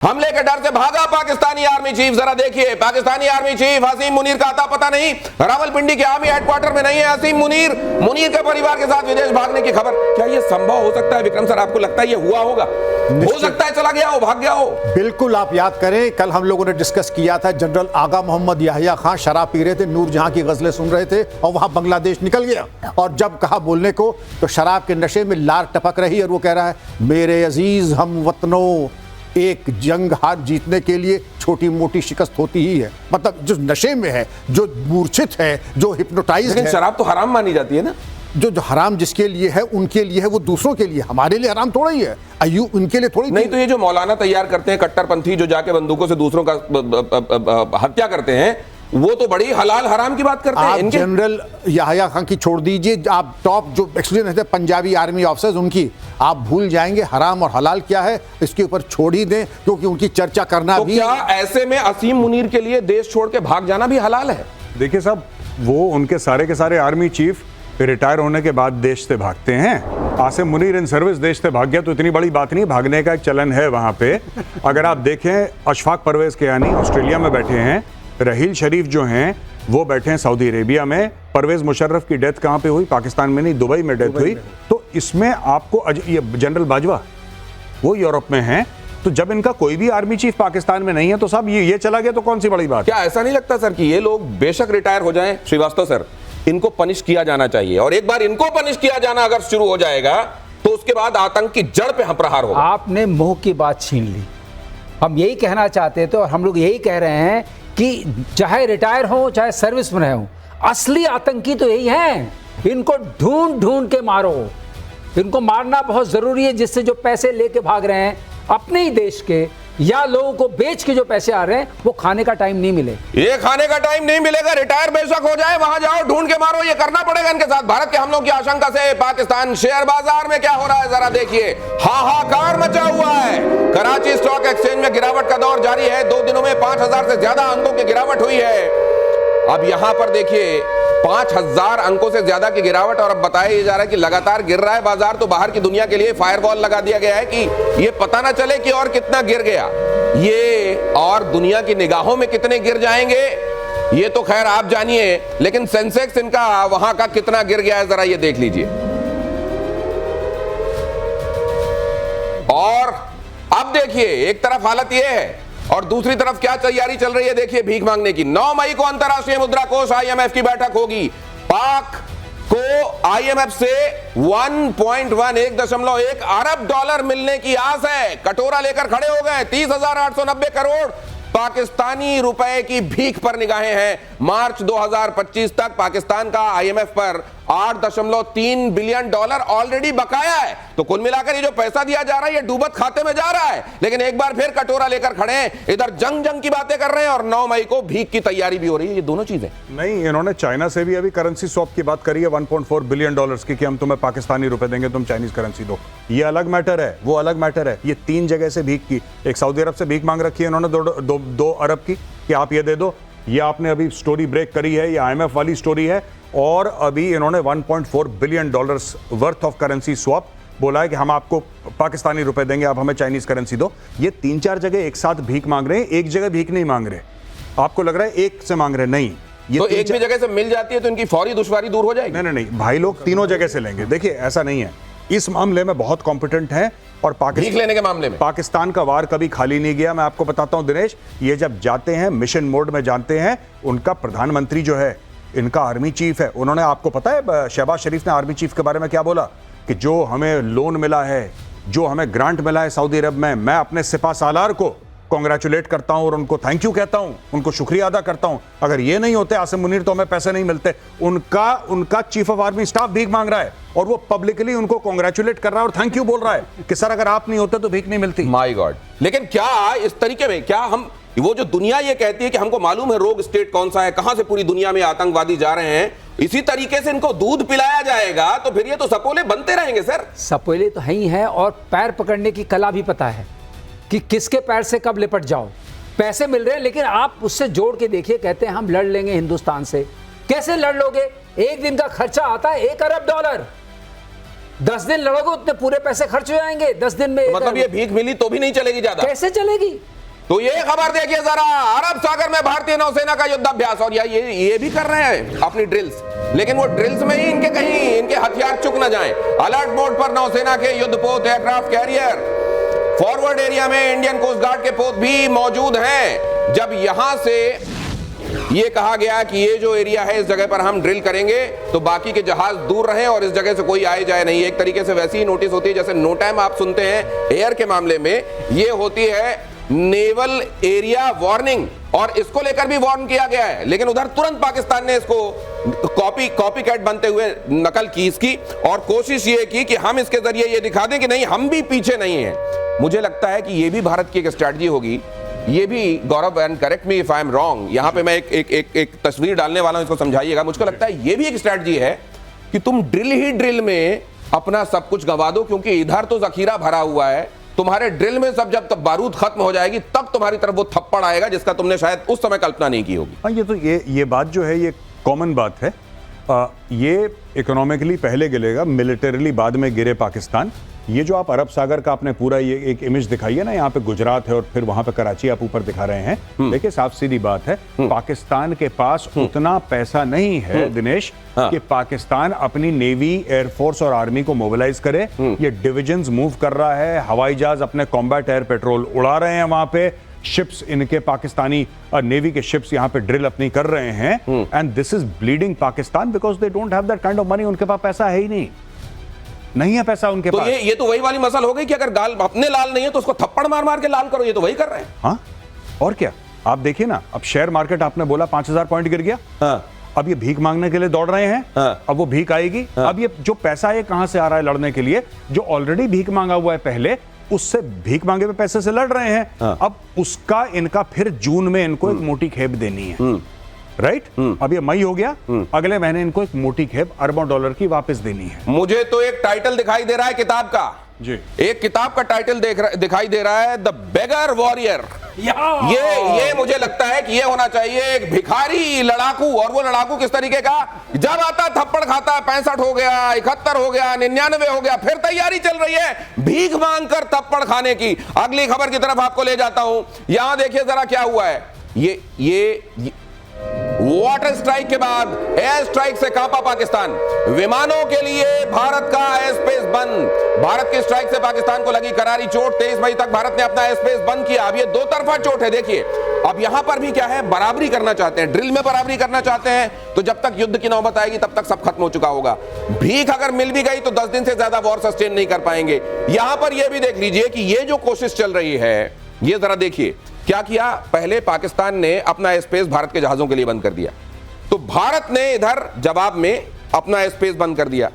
हमले के डर से भागा पाकिस्तानी आर्मी चीफ। जरा देखिए, पाकिस्तानी आर्मी चीफ हसीम मुनीर का आता पता नहीं, रावलपिंडी के आर्मी हेडक्वार्टर में नहीं है हसीम मुनीर। मुनीर के परिवार के साथ विदेश भागने की खबर। क्या यह संभव हो सकता है विक्रम सर? आपको लगता है यह हुआ होगा? हो सकता है चला गया हो, भाग गया हो। बिल्कुल, आप याद करें कल हम लोगों ने डिस्कस किया था, जनरल आगा मोहम्मद याहिया खान शराब पी रहे थे, नूरजहां की गजलें सुन रहे थे और वहां बांग्लादेश निकल गया। और जब कहा बोलने को तो शराब के नशे में लार टपक रही और वो कह रहा है, मेरे अजीज हम वतनों, एक जंग हार जीतने के लिए छोटी मोटी शिकस्त होती ही है। मतलब जो नशे में है, जो मूर्छित है, जो हिप्नोटाइज है। शराब तो हराम मानी जाती है ना। जो हराम जिसके लिए है उनके लिए है, वो दूसरों के लिए। हमारे लिए हराम थोड़ा ही है, अयू उनके लिए थोड़ी नहीं। तो ये जो मौलाना तैयार करते हैं कट्टरपंथी, जो जाके बंदूकों से दूसरों का हत्या करते हैं, वो तो बड़ी हलाल हराम की बात करते हैं। आप जनरल याहिया खान की छोड़ दीजिए, आप टॉप जो एक्सपीरियंस है पंजाबी आर्मी ऑफिसर्स, उनकी आप भूल जाएंगे हराम और हलाल क्या है। इसके ऊपर छोड़ ही दें, क्योंकि उनकी चर्चा करना तो भी। क्या ऐसे में असीम मुनीर के लिए देश छोड़ के भाग जाना भी हलाल है? देखिए साहब, वो उनके सारे के सारे आर्मी चीफ रिटायर होने के बाद देश से भागते हैं। आसिम मुनीर इन सर्विस देश से भाग गया तो इतनी बड़ी बात नहीं, भागने का एक चलन है वहां पे। अगर आप देखें, अशफाक परवेज कियानी ऑस्ट्रेलिया में बैठे हैं, रहील शरीफ जो हैं वो बैठे हैं सऊदी अरेबिया में। परवेज मुशर्रफ की डेथ कहां पे हुई? पाकिस्तान में नहीं, दुबई में डेथ हुई। तो इसमें आपको ये जनरल बाजवा वो यूरोप में हैं। तो जब इनका कोई भी आर्मी चीफ पाकिस्तान में नहीं है तो साहब ये चला गया तो कौन सी बड़ी बात? क्या ऐसा नहीं लगता सर कि ये लोग बेशक रिटायर हो जाएं, श्रीवास्तव सर, इनको पनिश किया जाना चाहिए, और एक बार इनको पनिश किया जाना अगर शुरू हो जाएगा तो उसके बाद आतंक की जड़ पे हम प्रहार होगा। आपने मुंह की बात छीन ली। हम यही कहना चाहते थे और हम लोग यही कह रहे हैं कि चाहे रिटायर हो चाहे सर्विस में रहे हो, असली आतंकी तो यही हैं। इनको ढूंढ ढूंढ के मारो, इनको मारना बहुत जरूरी है। जिससे जो पैसे लेके भाग रहे हैं अपने ही देश के, या लोगों को बेच के जो पैसे आ रहे हैं, वो खाने का टाइम नहीं मिले। ये खाने का टाइम नहीं मिलेगा। रिटायर बेशक हो जाए, वहां जाओ, ढूंढ के मारो, ये करना पड़ेगा इनके साथ। भारत के हमलों की आशंका से पाकिस्तान शेयर बाजार में क्या हो रहा है जरा देखिए, हाहाकार मचा हुआ है। कराची स्टॉक एक्सचेंज में गिरावट का दौर जारी है। 2 दिनों में 5000 से ज्यादा अंकों की गिरावट हुई है। अब यहां पर देखिए 5000 अंकों से ज्यादा की गिरावट, और अब बताया जा रहा है कि लगातार गिर रहा है बाजार। तो बाहर की दुनिया के लिए फायरवॉल लगा दिया गया है कि ये पता ना चले कि और कितना गिर गया ये, और दुनिया की निगाहों में कितने गिर जाएंगे ये तो खैर आप जानिए, लेकिन सेंसेक्स इनका वहां का कितना गिर गया है जरा ये देख लीजिए। और अब देखिए, एक तरफ हालत ये है और दूसरी तरफ क्या तैयारी चल रही है देखिए भीख मांगने की। 9 मई को अंतरराष्ट्रीय मुद्रा कोष IMF की बैठक होगी। पाक को IMF से 1.1 अरब डॉलर मिलने की आस है। कटोरा लेकर खड़े हो गए। 30,890 करोड़ पाकिस्तानी रुपए की भीख पर निगाहें हैं। मार्च 2025 तक पाकिस्तान का IMF पर 8.3 बिलियन डॉलर ऑलरेडी बकाया है। तो कुल मिलाकर ये जो पैसा दिया जा रहा है ये डूबत खाते में जा रहा है। लेकिन एक बार फिर कटोरा लेकर खड़े हैं, इधर जंग की बातें कर रहे हैं और 9 मई को भीख की तैयारी भी हो रही है। ये दोनों चीजें नहीं, इन्होंने चाइना से भी अभी करेंसी स्वैप की बात करी है 1.4 बिलियन डॉलर्स की, कि हम तुम्हें पाकिस्तानी रुपए देंगे, तुम चाइनीज करेंसी दो। ये अलग मैटर है, वो अलग मैटर है। ये 3 जगह से भीख की, एक सऊदी अरब से भीख मांग रखी है इन्होंने 2 अरब की कि आप ये दे दो। ये आपने अभी स्टोरी ब्रेक करी है, ये IMF वाली स्टोरी है। और अभी इन्होंने 1.4 billion dollars worth of currency swap बोला है कि हम आपको पाकिस्तानी रुपए देंगे, आप हमें चाइनीज करेंसी दो। ये 3-4 जगह एक साथ भीख मांग रहे हैं, एक जगह भीख नहीं मांग रहे। आपको लग रहा है एक से मांग रहे, नहीं। ये तो एक भी जगह से मिल जाती है तो इनकी फौरी दुश्वारी दूर हो जाएगी। नहीं, भाई लोग तीनों जगह से लेंगे। देखिए ऐसा नहीं है, इस मामले में बहुत कॉम्पिटेंट है। और भीख लेने के मामले में पाकिस्तान का वार कभी खाली नहीं गया। मैं आपको बताता हूं दिनेश, ये जब जाते हैं मिशन मोड में जानते हैं, उनका प्रधानमंत्री जो है, इनका आर्मी चीफ है, उन्होंने, आपको पता है शहबाज शरीफ ने आर्मी चीफ के बारे में क्या बोला? कि जो हमें लोन मिला है, जो हमें ग्रांट मिला है सऊदी अरब में, मैं अपने सिपा सालार को कॉन्ग्रेचुलेट करता हूं और उनको थैंक यू कहता हूं, उनको शुक्रिया अदा करता हूं। अगर ये नहीं होते आसिम मुनीर तो हमें पैसे नहीं मिलते। उनका चीफ ऑफ आर्मी स्टाफ भीख मांग रहा है और वो पब्लिकली उनको कॉन्ग्रेचुलेट कर रहा है और थैंक यू बोल रहा है कि सर अगर आप नहीं होते तो भीख नहीं मिलती। My God. लेकिन क्या इस तरीके में, क्या हम, वो जो दुनिया ये कहती है कि हमको मालूम है रोग स्टेट कौन सा है, कहां से पूरी दुनिया में आतंकवादी जा रहे हैं, इसी तरीके से इनको दूध पिलाया जाएगा तो फिर ये तो सपोले बनते रहेंगे सर। सपोले तो है ही है, और पैर पकड़ने की कला भी पता है कि किसके पैर से कब लिपट जाओ। पैसे मिल रहे हैं लेकिन आप उससे जोड़ के देखिए, कहते हैं हम लड़ लेंगे हिंदुस्तान से। कैसे लड़ लोगे? एक दिन का खर्चा आता है 1 अरब डॉलर। 10 दिन लड़ोगे उतने पूरे पैसे खर्च हो जाएंगे 10 दिन में। मतलब ये भीख मिली तो भी नहीं चलेगी ज्यादा, कैसे चलेगी? तो ये खबर देखिए जरा, अरब सागर में भारतीय नौसेना का युद्धाभ्यास, और ये भी कर रहे हैं अपनी ड्रिल्स, लेकिन वो ड्रिल्स में ही इनके कहीं इनके हथियार चुक न जाएं। अलर्ट मोड पर नौसेना के युद्धपोत, एयरक्राफ्ट कैरियर, फॉरवर्ड एरिया में इंडियन कोस्ट गार्ड के पोत भी मौजूद हैं। जब यहां से ये कहा गया कि ये जो एरिया है इस जगह पर हम ड्रिल करेंगे तो बाकी के जहाज दूर रहें और इस जगह से कोई आए जाए नहीं, एक तरीके से वैसी ही नोटिस होती है जैसे नो टाइम आप सुनते हैं एयर के मामले में, ये होती है नेवल एरिया वार्निंग, और इसको लेकर भी वार्न किया गया है, लेकिन उधर तुरंत पाकिस्तान ने इसको कॉपी कैट बनते हुए नकल की इसकी, और कोशिश ये की कि हम इसके जरिए ये दिखा दें कि नहीं हम भी पीछे नहीं हैं। मुझे लगता है कि ये भी भारत की एक स्ट्रैटेजी होगी, ये भी Gaurav, and correct me if I am wrong, यहां पे मैं एक तस्वीर डालने वाला हूं, इसको समझाइएगा। मुझको लगता है ये भी एक स्ट्रैटेजी है कि तुम ड्रिल ही ड्रिल में अपना सब कुछ गंवा दो, क्योंकि इधर तो जखीरा भरा हुआ है, तुम्हारे ड्रिल में सब जब तक बारूद खत्म हो जाएगी तब तुम्हारी तरफ वो थप्पड़ आएगा जिसका तुमने शायद उस समय कल्पना नहीं की होगी। हाँ, ये बात जो है ये कॉमन बात है। ये इकोनॉमिकली पहले गिरेगा, मिलिटरीली बाद में गिरे पाकिस्तान। ये जो आप अरब सागर का आपने पूरा ये एक इमेज दिखाई है ना, यहाँ पे गुजरात है और फिर वहां पे कराची आप ऊपर दिखा रहे हैं, देखिए साफ सीधी बात है, पाकिस्तान के पास उतना पैसा नहीं है दिनेश कि पाकिस्तान अपनी नेवी, एयरफोर्स और आर्मी को मोबिलाइज करे। ये डिविजन्स मूव कर रहा है, हवाई जहाज अपने कॉम्बैट एयर पेट्रोल उड़ा रहे हैं वहां पे, शिप्स इनके पाकिस्तानी नेवी के शिप्स यहाँ पे ड्रिल अपनी कर रहे हैं, and this is bleeding Pakistan because they don't have that kind of money. उनके पास पैसा है ही नहीं है पैसा उनके पास। ये तो वही वाली मसल हो गई कि अगर गाल अपने लाल नहीं है तो उसको थप्पड़ मार मार के लाल करो, ये तो वही कर रहे हैं। हाँ, और क्या। आप देखिए ना, अब शेयर मार्केट आपने बोला 5000 पॉइंट गिर गया। हाँ। अब ये भीख मांगने के लिए दौड़ रहे हैं। हाँ। अब वो भीख आएगी। हाँ। अब ये जो पैसा है कहां से आ रहा है लड़ने के लिए, जो ऑलरेडी भीख मांगा हुआ है पहले, उससे भीख मांगे हुए पैसे से लड़ रहे हैं। हाँ। अब उसका इनका फिर जून में इनको एक मोटी खेप देनी है, राइट? अब ये मई हो गया, अगले महीने इनको एक मोटी खेप अरबों डॉलर की वापस देनी है। मुझे तो एक टाइटल दिखाई दे रहा है किताब का जी, एक किताब का टाइटल दिखाई दे रहा है, द बेगर वॉरियर। ये मुझे लगता है कि ये होना चाहिए एक भिखारी लड़ाकू, और वो लड़ाकू किस तरीके का, जब आता थप्पड़ खाता है, 65 हो गया, 71 हो गया, 99 हो गया, फिर तैयारी चल रही है भीख मांगकर थप्पड़ खाने की। अगली खबर की तरफ आपको ले जाता हूं, यहां देखिए जरा क्या हुआ है। ये वाटर स्ट्राइक के बाद एयर स्ट्राइक से कांपा पाकिस्तान, विमानों के लिए भारत का एयर स्पेस बंद। भारत की स्ट्राइक से पाकिस्तान को लगी करारी चोट, 23 मई तक भारत ने अपना एयर स्पेस बंद किया। अब ये दो तरफा चोट है, देखिए। अब यहां पर भी क्या है, बराबरी करना चाहते हैं, ड्रिल में बराबरी करना चाहते हैं, तो जब तक युद्ध की नौबत आएगी तब तक सब खत्म हो चुका होगा। भीख अगर मिल भी गई तो 10 दिन से ज्यादा वॉर सस्टेन नहीं कर पाएंगे। यहां पर यह भी देख लीजिए कि ये जो कोशिश चल रही है, ये जरा देखिए क्या किया। पहले पाकिस्तान ने अपना स्पेस भारत के जहाजों के लिए बंद कर दिया, तो भारत ने इधर जवाब में अपना स्पेस बंद कर दिया।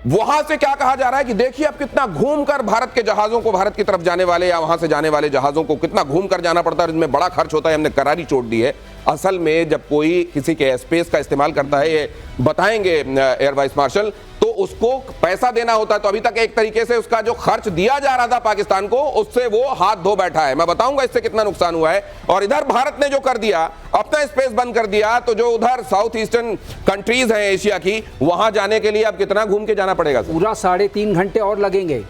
वहां से क्या कहा जा रहा है कि देखिए अब कितना घूमकर भारत के जहाजों को, भारत की तरफ जाने वाले या वहां से जाने वाले जहाजों को कितना घूमकर जाना पड़ता है, इसमें बड़ा खर्च होता है, हमने करारी चोट दी है। असल में जब कोई किसी के स्पेस का इस्तेमाल करता है, ये बताएंगे एयर वाइस मार्शल, तो उसको पैसा देना होता है। तो अभी तक एक तरीके से उसका जो खर्च दिया जा रहा था पाकिस्तान को, उससे वो हाथ धो बैठा है। मैं बताऊंगा इससे कितना नुकसान हुआ है। और इधर भारत ने जो कर दिया, अपना स्पेस बंद कर दिया, तो जो उधर साउथ ईस्टर्न कंट्रीज हैं एशिया की, वहां जाने के लिए अब कितना घूम के जाना पड़ेगा? पूरा 3.5 घंटे और लगेंगे।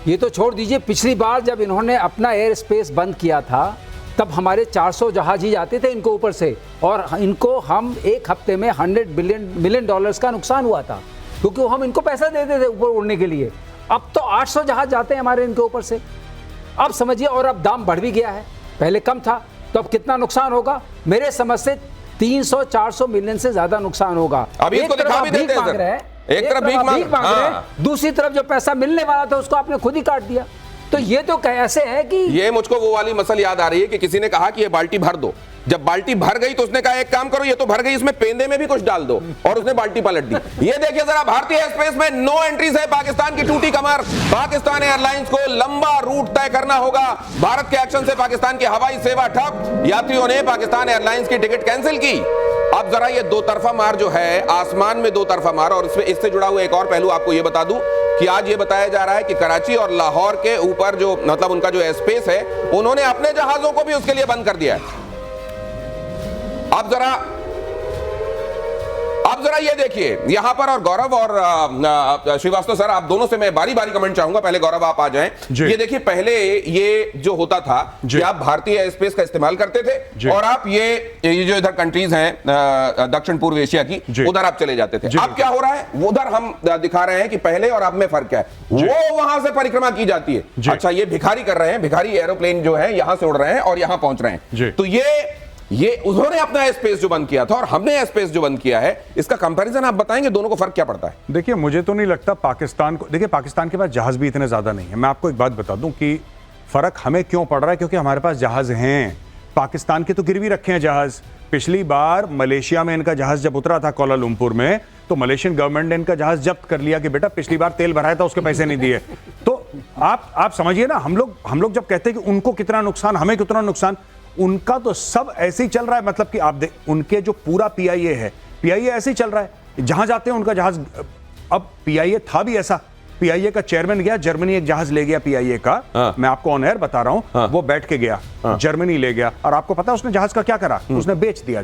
ये तो छोड़ दीजिए, पिछली बार जब इन्होंने अपना एयर स्पेस बंद किया था तब हमारे 400 जहाज ही जाते थे इनको ऊपर से, और इनको हम एक हफ्ते में $100 मिलियन डॉलर्स का नुकसान हुआ था, क्योंकि हम इनको पैसा देते थे ऊपर उड़ने के लिए। अब तो 800 जहाज जाते हैं हमारे इनके ऊपर से। अब समझिए, और अब दाम बढ़ भी गया है, पहले कम था, तो अब कितना नुकसान होगा? मेरे समझ से 300-400 मिलियन से ज्यादा नुकसान होगा। अभी इसको दिखा भी देते हैं, एक तरफ भीख मांग रहे हैं, दूसरी तरफ जो पैसा मिलने वाला था उसको आपने खुद ही काट दिया। तो ये तो कैसे है कि ये मुझको वो वाली मसल याद आ रही है कि किसी ने कहा कि ये बाल्टी भर दो। जब बाल्टी भर गई तो उसने कहा एक काम करो, ये तो भर गई, इसमें पेंदे में भी कुछ डाल दो, और उसने बाल्टी पलट दी। ये देखिए जरा, भारतीय स्पेस में नो एंट्री से पाकिस्तान की टूटी कमर। पाकिस्तान एयरलाइंस को लंबा रूट तय करना होगा। भारत के एक्शन से पाकिस्तान की हवाई सेवा ठप, यात्रियों ने पाकिस्तान एयरलाइंस की टिकट कैंसिल की। अब जरा ये दो तरफा मार जो है, आसमान में दो तरफा मार, और इससे जुड़ा हुआ एक और पहलू आपको ये बता दूं कि आज ये बताया जा रहा है कि कराची और लाहौर के ऊपर जो, मतलब उनका जो स्पेस है, उन्होंने अपने जहाजों को भी उसके लिए बंद कर दिया है। अब अब जरा ये देखिए यहां पर, और गौरव और श्रीवास्तव सर, आप दोनों से मैं बारी बारी कमेंट चाहूंगा। पहले गौरव आप आ जाएं। ये देखिए, पहले ये जो होता था कि आप भारतीय एयर स्पेस का इस्तेमाल करते थे और आप ये जो इधर कंट्रीज हैं दक्षिण पूर्व एशिया की, उधर आप चले जाते थे। अब क्या हो रहा है, उधर हम दिखा रहे हैं कि पहले और अब में फर्क क्या है। वो वहां से परिक्रमा की जाती है, अच्छा ये भिखारी कर रहे हैं, भिखारी एरोप्लेन जो है यहां से उड़ रहे हैं और यहां पहुंच रहे हैं। तो ये उन्होंने अपना स्पेस जो बंद किया था और हमने स्पेस जो बंद किया है, इसका कंपैरिजन आप बताएंगे, दोनों को फर्क क्या पड़ता है? देखिए, मुझे तो नहीं लगता पाकिस्तान को, देखिए पाकिस्तान के पास जहाज भी इतने ज्यादा नहीं है। मैं आपको एक बात बता दूं कि फर्क हमें क्यों पड़ रहा है, क्योंकि हमारे पास जहाज हैं। पाकिस्तान के तो गिरवी रखे हैं जहाज। पिछली बार मलेशिया में इनका जहाज जब उतरा था कोलालमपुर में, तो मलेशियन गवर्नमेंट ने इनका जहाज जब्त कर लिया कि बेटा पिछली बार तेल भराया था उसके पैसे नहीं दिए। तो आप समझिए ना, हम लोग जब कहते हैं कि उनको कितना नुकसान, हमें कितना नुकसान, उनका तो सब ऐसे ही चल रहा है। मतलब कि आप उनके जो पूरा पीआईए है, पीआईए ऐसे ही चल रहा है, जहां जाते हैं उनका जहाज। अब पीआईए था भी ऐसा, पीआईए का चेयरमैन गया जर्मनी, एक जहाज ले गया पीआईए का, मैं आपको ऑन एयर बता रहा हूं, वो बैठ के गया जर्मनी ले गया, और आपको पता है उसने जहाज का क्या करा? उसने बेच दिया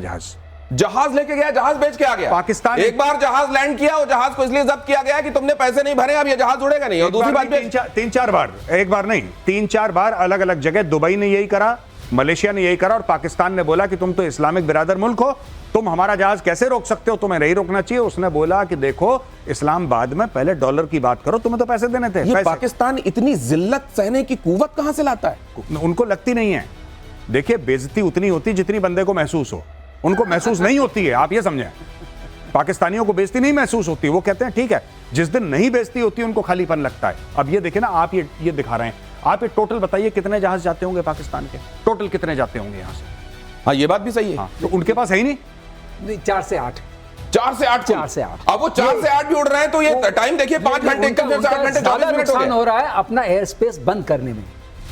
जहाज लेके गया, जहाज बेच के आ गया। पाकिस्तान एक बार जहाज लैंड किया, वो जहाज को इसलिए जब्त किया गया कि तुमने पैसे नहीं भरे, अब ये जहाज उड़ेगा नहीं। और दूसरी बात, तीन चार बार, एक बार नहीं, 3-4 बार अलग अलग जगह, दुबई ने यही करा, मलेशिया ने यही करा, और पाकिस्तान ने बोला कि तुम तो इस्लामिक बिरादर मुल्क हो, तुम हमारा जहाज कैसे रोक सकते हो, तुम्हें नहीं रोकना चाहिए। उसने बोला कि देखो इस्लामाबाद में पहले डॉलर की बात करो, तुम्हें तो पैसे देने थे। ये पाकिस्तान इतनी जिल्लत सहने की कुव्वत कहां से लाता है? उनको लगती नहीं है। देखिए, बेइज्जती उतनी होती जितनी बंदे को महसूस हो, उनको महसूस नहीं होती है, आप ये समझें। पाकिस्तानियों को बेइज्जती नहीं महसूस होती, वो कहते हैं ठीक है। जिस दिन नहीं बेइज्जती होती उनको खालीपन लगता है। अब ये देखिए ना, आप ये दिखा रहे हैं, आप ये टोटल बताइए कितने जहाज जाते होंगे पाकिस्तान के, टोटल कितने जाते होंगे यहाँ से? हाँ, ये बात भी सही है। हाँ, तो उनके पास है ही नहीं। 4 से 8। 4 से 8। अब वो 4 से 8 भी उड़ रहे हैं, तो ये टाइम देखिए 5 घंटे, 8 घंटे 24 मिनट नुकसान हो रहा है अपना एयर स्पेस बंद करने में।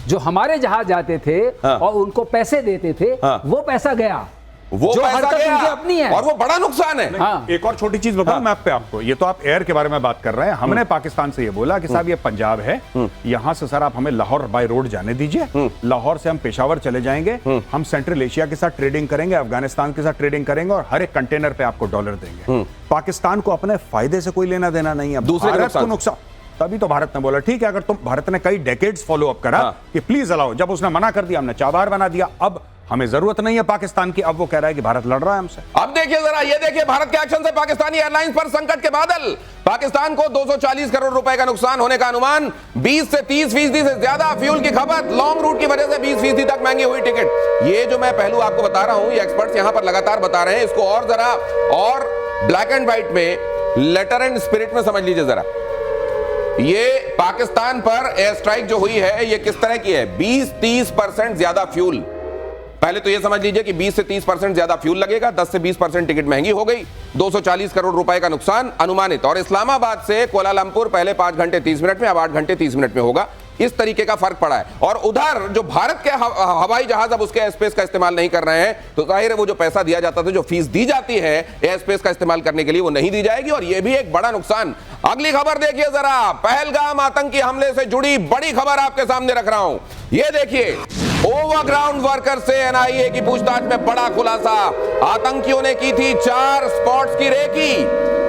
जो हमारे जहाज जाते थे और उनको पैसे देते थे, वो पैसा गया, वो जो पैसा गया, अपनी है, और वो बड़ा नुकसान है। हाँ। एक और छोटी चीज बताऊं मैं आपको, ये तो आप एयर के बारे में बात कर रहे हैं। हमने पाकिस्तान से ये बोला कि साहब ये पंजाब है, यहां से सर आप हमें लाहौर बाय रोड जाने दीजिए, लाहौर से हम पेशावर चले जाएंगे, हम सेंट्रल एशिया के साथ ट्रेडिंग करेंगे, अफगानिस्तान के साथ ट्रेडिंग करेंगे, और हर एक कंटेनर पे आपको डॉलर देंगे। पाकिस्तान को अपने फायदे से कोई लेना देना नहीं है, दूसरे को नुकसान। तभी तो भारत ने बोला ठीक है, अगर तुम, भारत ने कई डेकेड्स फॉलो अप करा कि प्लीज अलाओ, जब उसने मना कर दिया हमने चाबार बना दिया, अब हमें जरूरत नहीं है पाकिस्तान की। अब वो कह रहा है कि भारत लड़ रहा है हमसे। अब देखिए जरा, ये देखिए भारत के एक्शन से पाकिस्तानी एयरलाइंस पर संकट के बादल। पाकिस्तान को 240 करोड़ रुपए का नुकसान होने का अनुमान, 20 से 30% से ज्यादा फ्यूल की खपत, लॉन्ग रूट की वजह से 20% तक महंगी हुई टिकट। ये जो मैं पहलू आपको बता रहा हूं, ये एक्सपर्ट्स यहां पर लगातार बता रहे हैं, इसको और जरा और ब्लैक एंड व्हाइट में, लेटर एंड स्पिरिट में समझ लीजिए जरा। ये पाकिस्तान पर एयर स्ट्राइक जो हुई है, ये किस तरह की है? 20-30% ज्यादा फ्यूल। पहले तो ये समझ लीजिए कि 20 से 30% ज्यादा फ्यूल लगेगा, 10 से 20% टिकट महंगी हो गई, 240 करोड़ रुपए का नुकसान अनुमानित। और इस्लामाबाद से कोलालमपुर पहले 5 घंटे 30 मिनट में, अब 8 घंटे 30 मिनट में होगा। इस तरीके का फर्क पड़ा है। और उधर जो भारत के हवाई जहाज अब उसके एयर स्पेस का इस्तेमाल नहीं कर रहे हैं, तो जाहिर है वो जो पैसा दिया जाता था, जो फीस दी जाती है एयर स्पेस का इस्तेमाल करने के लिए, वो नहीं दी जाएगी, और ये भी एक बड़ा नुकसान। अगली खबर देखिए जरा, पहलगाम आतंकी हमले से जुड़ी बड़ी खबर आपके सामने रख रहा हूं। ये देखिए, ओवरग्राउंड वर्कर से एनआईए की पूछताछ में बड़ा खुलासा। आतंकियों ने की थी 4 स्पॉट्स की रेकी,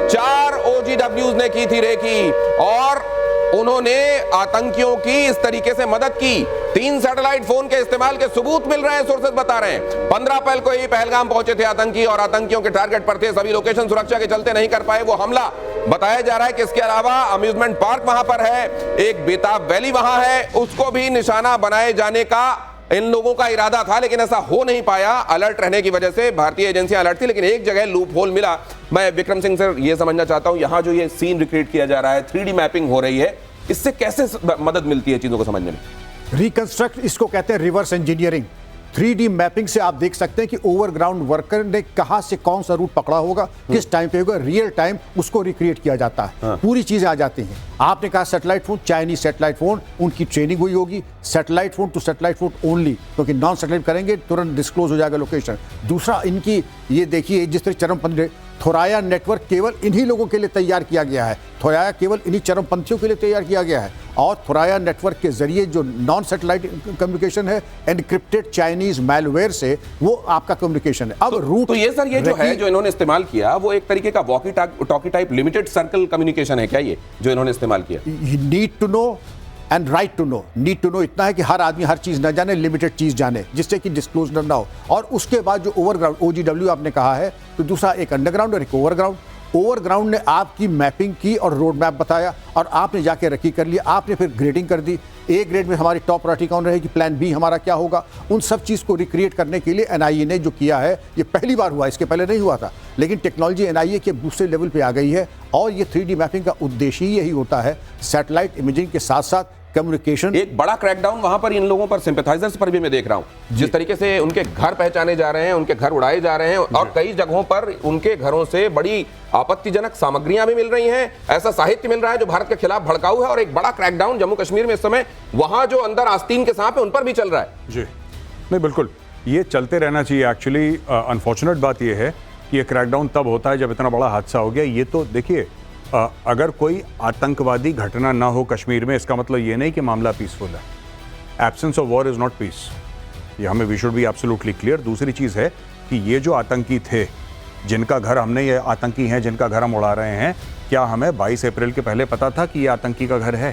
4 ओजीडब्ल्यूज ने की थी रेकी, और उन्होंने आतंकियों की इस तरीके से मदद की। 3 सैटेलाइट फोन के इस्तेमाल के सबूत मिल रहे हैं, सोर्सेज बता रहे हैं। 15 अप्रैल को ही पहलगाम पहुंचे थे आतंकी, और आतंकियों के टारगेट पर थे। सभी लोकेशन सुरक्षा के चलते नहीं कर पाए वो हमला। बताया जा रहा है कि इसके अलावा अम्यूजमेंट पार्क वहां पर है, एक बेताब वैली वहां है, उसको भी निशाना बनाए जाने का इन लोगों का इरादा था, लेकिन ऐसा हो नहीं पाया। अलर्ट रहने की वजह से भारतीय एजेंसियां अलर्ट थी, लेकिन एक जगह लूप होल मिला। मैं विक्रम सिंह सर ये समझना चाहता हूं, यहां जो ये सीन रिक्रिएट किया जा रहा है, 3D मैपिंग हो रही है, इससे कैसे मदद मिलती है चीजों को समझने में? रिकंस्ट्रक्ट, इसको कहते हैं रिवर्स इंजीनियरिंग। 3D मैपिंग से आप देख सकते हैं कि ओवरग्राउंड वर्कर ने कहां से कौन सा रूट पकड़ा होगा, किस टाइम पे होगा, रियल टाइम उसको रिक्रिएट किया जाता है। पूरी चीजें आ जाती हैं। आपने कहा satellite phone, Chinese satellite phone, उनकी ट्रेनिंग हुई होगी। Satellite phone to satellite phone only, क्योंकि नॉन सैटेलाइट करेंगे तुरंत डिस्क्लोज हो जाएगा लोकेशन। दूसरा, इनकी ये देखिए जिस तरह चरमपंथी थोराया नेटवर्क केवल इन्हीं लोगों के लिए तैयार किया गया है, थोराया केवल इन्हीं चरमपंथियों के लिए तैयार किया गया है। और थोराया नेटवर्क के जरिए जो नॉन सैटेलाइट कम्युनिकेशन है, एनक्रिप्टेड चाइनीज मैलवेयर से वो आपका कम्युनिकेशन है। अब रूट तो ये सर, ये जो है जो इन्होंने इस्तेमाल किया वो एक तरीके का walkie talkie type limited circle communication है क्या, ये जो इन्होंने इस्तेमाल किया? Need to know and right to know. Need to know इतना है कि हर आदमी हर चीज न जाने, लिमिटेड चीज जाने, जिससे कि डिस्क्लोजर ना हो। और उसके बाद जो ओवरग्राउंड OGW आपने कहा है, तो दूसरा एक अंडरग्राउंड और एक ओवरग्राउंड। ओवरग्राउंड ने आपकी मैपिंग की और रोड मैप बताया और आपने जाके रखी कर लिया, आपने फिर ग्रेडिंग कर दी। ए ग्रेड में हमारी टॉप प्रायोरिटी कौन रहेगी, प्लान बी हमारा क्या होगा, उन सब चीज़ को रिक्रिएट करने के लिए NIA ने जो किया है, ये पहली बार हुआ, इसके पहले नहीं हुआ था। लेकिन टेक्नोलॉजी NIA के दूसरे लेवल पे आ गई है और ये 3D मैपिंग का उद्देश्य ही यही होता है, सैटेलाइट इमेजिंग के साथ साथ कम्युनिकेशन। एक बड़ा क्रैकडाउन वहां पर इन लोगों पर, सिंपैथाइजर्स पर भी मैं देख रहा हूं, जिस तरीके से उनके घर पहचाने जा रहे हैं, उनके घर उड़ाए जा रहे हैं और कई जगहों पर उनके घरों से बड़ी आपत्तिजनक सामग्रियां भी मिल रही हैं, ऐसा साहित्य मिल रहा है जो भारत के खिलाफ भड़काऊ है। और एक बड़ा क्रैकडाउन जम्मू कश्मीर में इस समय वहां जो अंदर आस्तीन के सांप है उन पर भी चल रहा है। जी नहीं, बिल्कुल ये चलते रहना चाहिए। एक्चुअली अनफॉर्चुनेट बात ये है कि ये क्रैकडाउन तब होता है जब इतना बड़ा हादसा हो गया। ये तो देखिए, अगर कोई आतंकवादी घटना ना हो कश्मीर में, इसका मतलब ये नहीं कि मामला पीसफुल है। Absence of war is not peace, ये हमें we should be absolutely clear. दूसरी चीज़ है कि ये जो आतंकी थे, जिनका घर हमने, ये आतंकी हैं जिनका घर हम उड़ा रहे हैं, क्या हमें 22 अप्रैल के पहले पता था कि ये आतंकी का घर है?